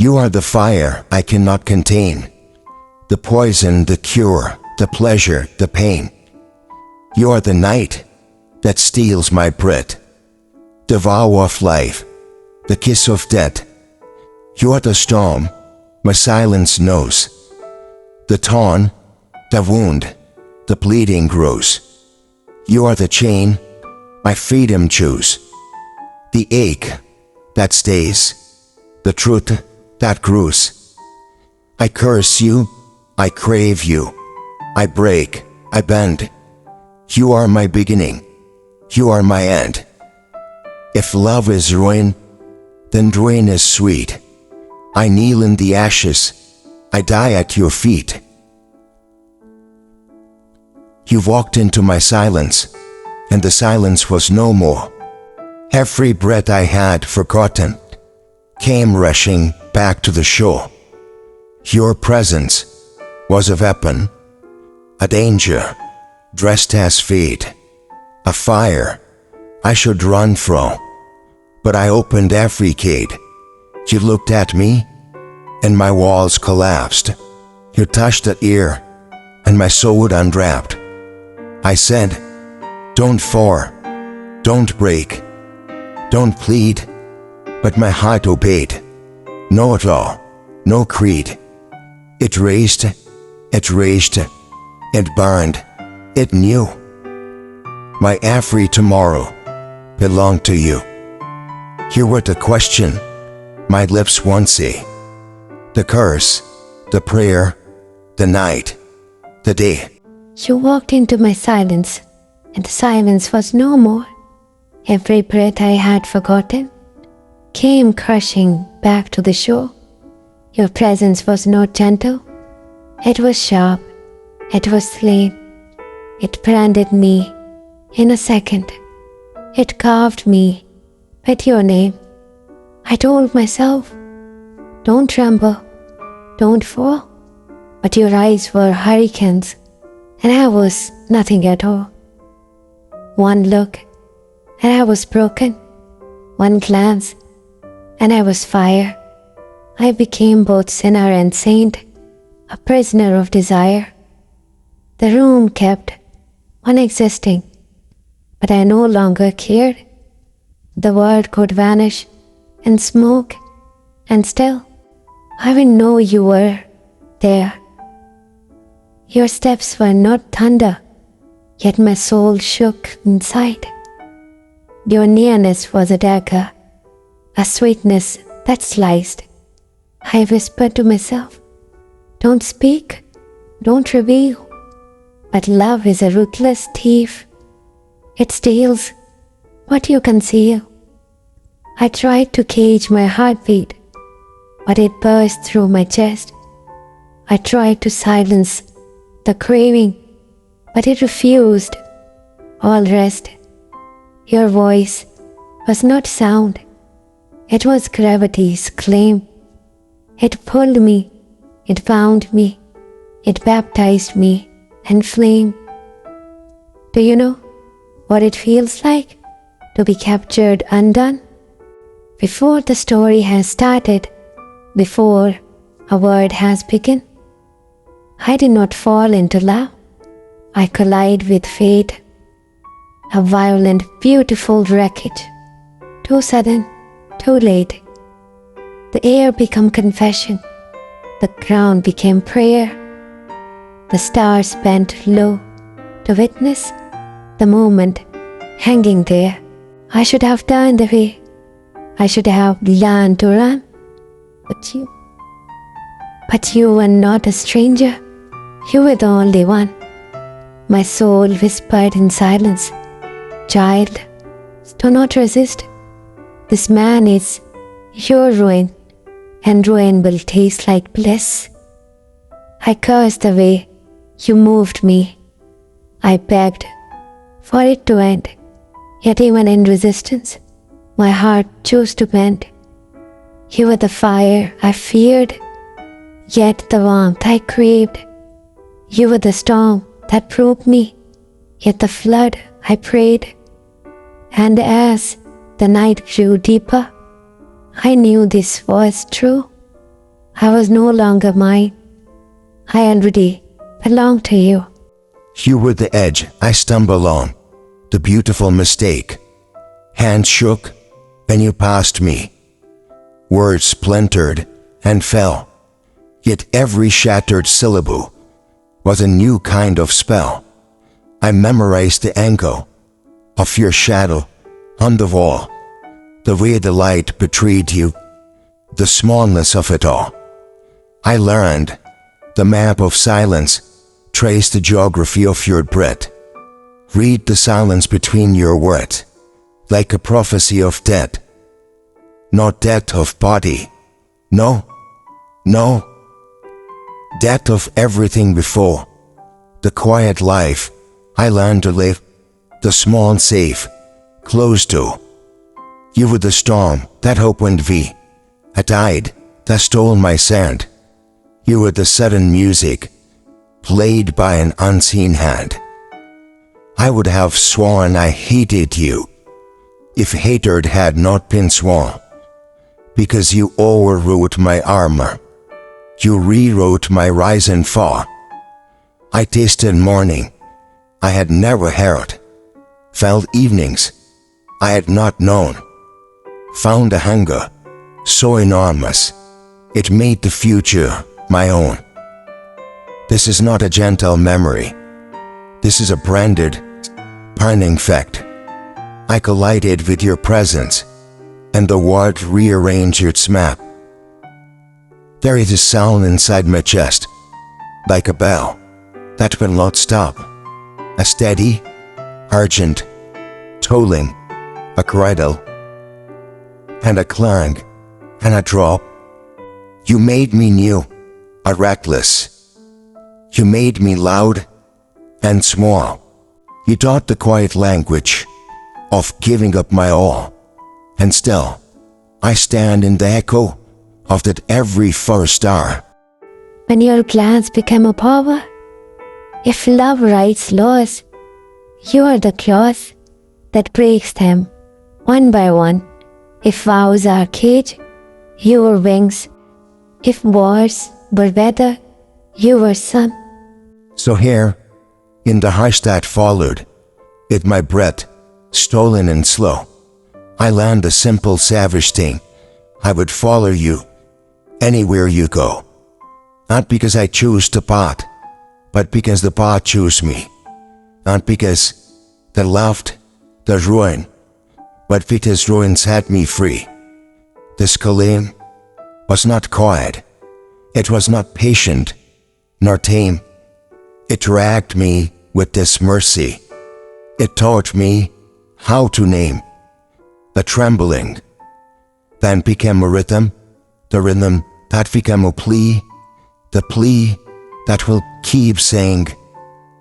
You are the fire I cannot contain, the poison, the cure, the pleasure, the pain. You are the night that steals my breath, the vow of life, the kiss of death. You are the storm my silence knows, the thorn, the wound, the bleeding grows. You are the chain my freedom choose, the ache that stays, the truth that grows. I curse you, I crave you, I break, I bend. You are my beginning, you are my end. If love is ruin, then ruin is sweet. I kneel in the ashes, I die at your feet. You walked into my silence, and the silence was no more. Every breath I had forgotten came rushing back to the shore. Your presence was a weapon, a danger dressed as fate, a fire I should run from, but I opened every gate. You looked at me, and my walls collapsed. You touched the ear, and my sword unwrapped. I said, don't fall, don't break, don't plead, but my heart obeyed. No law, no creed. It raged, it raged, it burned, it knew. My every tomorrow belonged to you. You were the question my lips won't say, the curse, the prayer, the night, the day. You walked into my silence, and the silence was no more. Every breath I had forgotten came crushing back to the shore. Your presence was not gentle, it was sharp, it was slain. It branded me in a second. It carved me with your name. I told myself, don't tremble, don't fall. But your eyes were hurricanes, and I was nothing at all. One look, and I was broken. One glance, and I was fire. I became both sinner and saint, a prisoner of desire. The room kept on existing, but I no longer cared. The world could vanish in smoke, and still I would know you were there. Your steps were not thunder, yet my soul shook inside. Your nearness was a dagger, a sweetness that sliced. I whispered to myself, don't speak, don't reveal. But love is a ruthless thief. It steals what you conceal. I tried to cage my heartbeat, but it burst through my chest. I tried to silence the craving, but it refused. All rest. Your voice was not sound. It was gravity's claim. It pulled me, it bound me, it baptized me and flame. Do you know what it feels like to be captured undone? Before the story has started, before a word has begun, I did not fall into love. I collide with fate, a violent, beautiful wreckage. Too sudden, too late. The air became confession. The ground became prayer. The stars bent low to witness the moment hanging there. I should have turned away. I should have learned to run. But you were not a stranger. You were the only one. My soul whispered in silence, child, do not resist. This man is your ruin, and ruin will taste like bliss. I cursed the way you moved me. I begged for it to end, yet even in resistance, my heart chose to bend. You were the fire I feared, yet the warmth I craved. You were the storm that broke me, yet the flood I prayed. And as the night grew deeper, I knew this was true. I was no longer mine. I already belonged to you. You were the edge I stumbled on, the beautiful mistake. Hands shook when you passed me. Words splintered and fell, yet every shattered syllable was a new kind of spell. I memorized the angle of your shadow on the wall, the way the light betrayed you, the smallness of it all. I learned the map of silence, trace the geography of your breath, read the silence between your words, like a prophecy of death. Not death of body, no, death of everything before, the quiet life I learned to live, the small safe, close to. You were the storm that opened me, a tide that stole my sand. You were the sudden music, played by an unseen hand. I would have sworn I hated you, if hatred had not been sworn, because you overwrote my armor. You rewrote my rise and fall. I tasted morning I had never heard, felt evenings I had not known, found a hunger so enormous it made the future my own. This is not a gentle memory. This is a branded, burning fact. I collided with your presence, and the world rearranged its map. There is a sound inside my chest, like a bell that will not stop, a steady, urgent, tolling, a cradle, and a clang, and a drop. You made me new, a reckless. You made me loud and small. You taught the quiet language of giving up my all, and still I stand in the echo of that every first hour. When your glance became a power, if love writes laws, you are the clause that breaks them one by one. If vows are cage, you were wings. If wars were weather, you were sun. So here, in the hush that followed, with my breath stolen and slow, I learned the simple savage thing: I would follow you anywhere you go. Not because I choose the path, but because the path chose me. Not because the left, the ruin, but because ruin set me free. This Kalim was not quiet. It was not patient, nor tame. It dragged me with this mercy. It taught me how to name the trembling, then became a rhythm, the rhythm that became a plea, the plea that will keep saying,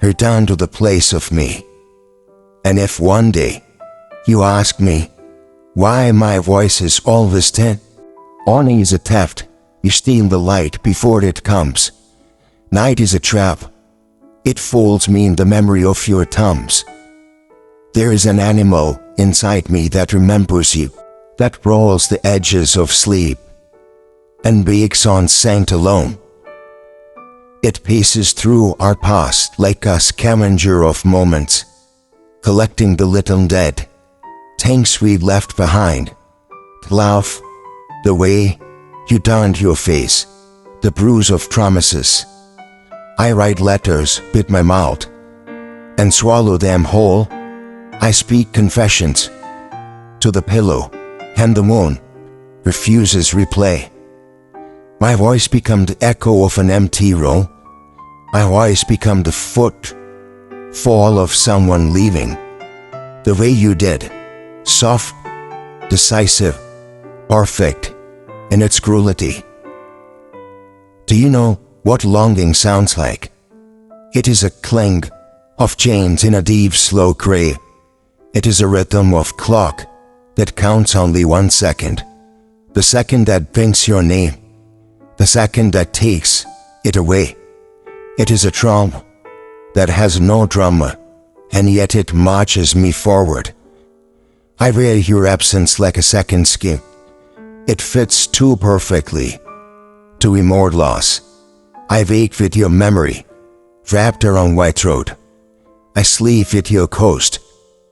return to the place of me. And if one day you ask me why my voice is always thin, morning is a theft, you steal the light before it comes. Night is a trap, it folds me in the memory of your thumbs. There is an animal inside me that remembers you, that rolls the edges of sleep, and wakes on scent alone. It paces through our past like a scavenger of moments, collecting the little dead, things we left behind, the laugh, the way you turned your face, the bruise of promises. I write letters with my mouth, and swallow them whole. I speak confessions to the pillow, and the moon refuses replay. My voice becomes the echo of an empty room. My voice becomes the footfall of someone leaving. The way you did, soft, decisive, perfect in its cruelty. Do you know what longing sounds like? It is a clang of chains in a deep, slow grave. It is a rhythm of clock that counts only 1 second. The second that brings your name, the second that takes it away. It is a drum that has no drummer, and yet it marches me forward. I wear your absence like a second skin. It fits too perfectly to immortalize. I wake with your memory, wrapped around my throat. I sleep with your coast,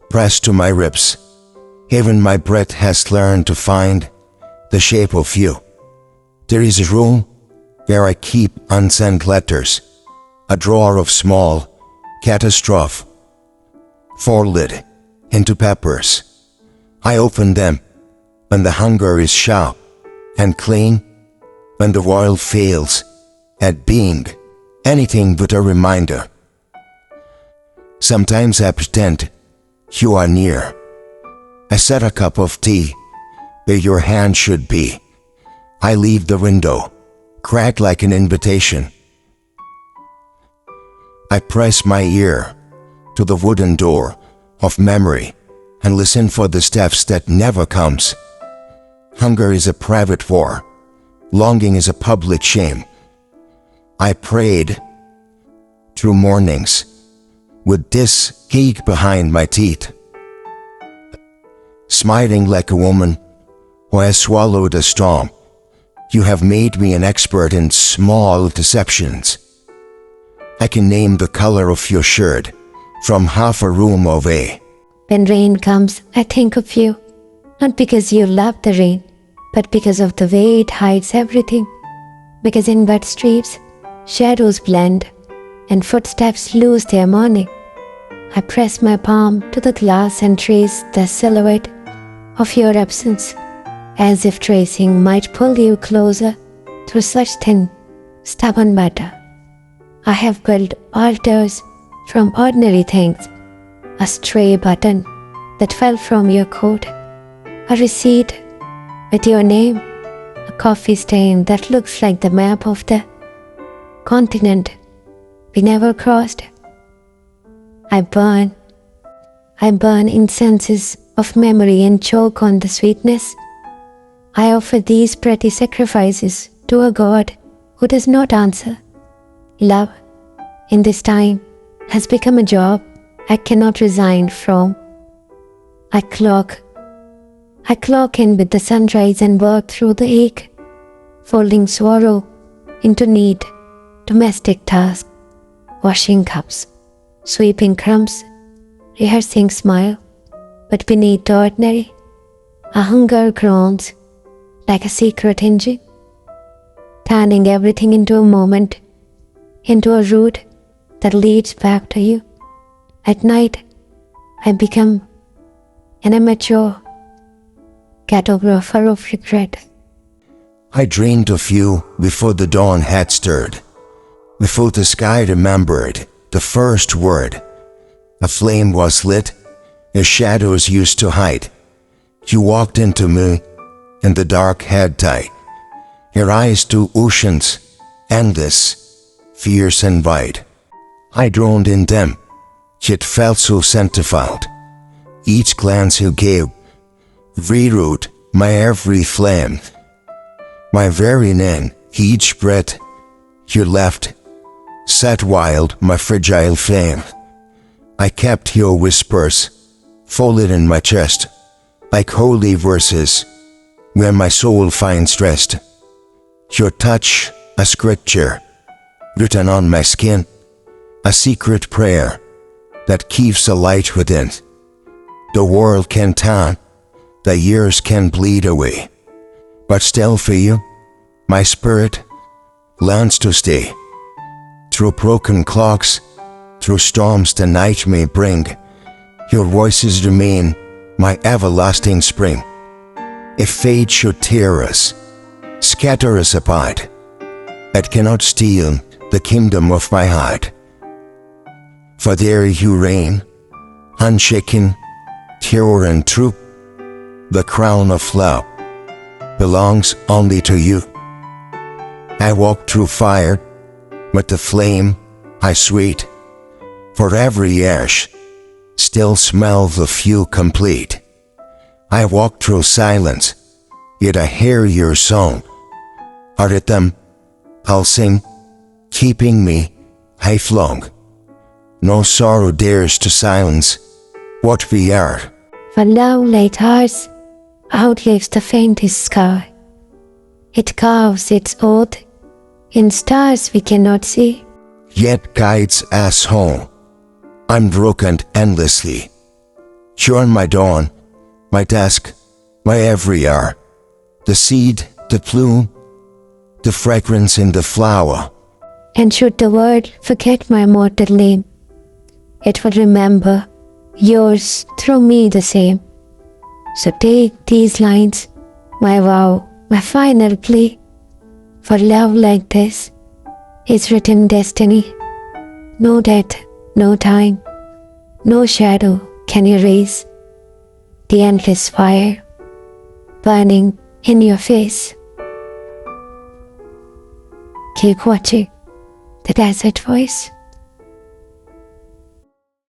pressed to my ribs. Even my breath has learned to find the shape of you. There is a room where I keep unsent letters, a drawer of small catastrophe, folded into papers. I open them when the hunger is sharp and clean, when the world fails at being anything but a reminder. Sometimes I pretend you are near. I set a cup of tea where your hand should be. I leave the window, cracked like an invitation. I press my ear to the wooden door of memory and listen for the steps that never comes. Hunger is a private war. Longing is a public shame. I prayed through mornings with this ache behind my teeth, smiling like a woman who has swallowed a storm. You have made me an expert in small deceptions. I can name the color of your shirt from half a room away. When rain comes, I think of you, not because you love the rain, but because of the way it hides everything. Because in wet streets, shadows blend and footsteps lose their meaning. I press my palm to the glass and trace the silhouette of your absence, as if tracing might pull you closer through such thin, stubborn matter. I have built altars from ordinary things, a stray button that fell from your coat, a receipt with your name, a coffee stain that looks like the map of the continent we never crossed. I burn incenses of memory and choke on the sweetness. I offer these pretty sacrifices to a God who does not answer. Love, in this time, has become a job I cannot resign from. I clock in with the sunrise and work through the ache, folding sorrow into neat, domestic tasks, washing cups, sweeping crumbs, rehearsing smile, but beneath the ordinary, a hunger groans like a secret engine, turning everything into a moment, into a route that leads back to you. At night, I become an amateur cartographer of regret. I dreamed of you before the dawn had stirred, before the sky remembered the first word. A flame was lit, your shadows used to hide. You walked into me in the dark head tide, your eyes to oceans, endless, fierce and wide. I drowned in them, yet felt so sanctified. Each glance you gave rewrote my every flame. My very name, each breath you left, set wild my fragile fame. I kept your whispers folded in my chest, like holy verses where my soul finds rest. Your touch, a scripture written on my skin, a secret prayer that keeps the light within. The world can turn, the years can bleed away, but still for you, my spirit learns to stay. Through broken clocks, through storms the night may bring, your voices remain my everlasting spring. If fate should tear us, scatter us apart, it cannot steal the kingdom of my heart. For there you reign, unshaken, pure and true. The crown of love belongs only to you. I walk through fire, but the flame I sweet. For every ash still smells of you complete. I walk through silence, yet I hear your song. A rhythm pulsing, keeping me lifelong. No sorrow dares to silence what we are. For love like ours outlives the faintest scar. It carves its oath in stars we cannot see, yet guides us home, unbroken endlessly. You're my dawn, my dusk, my every hour, the seed, the plume, the fragrance in the flower. and should the world forget my mortal name, it will remember yours through me the same. So take these lines, my vow, my final plea, for love like this is written destiny. No death, no time, no shadow can erase the endless fire burning in your face. Keep watching the desert voice.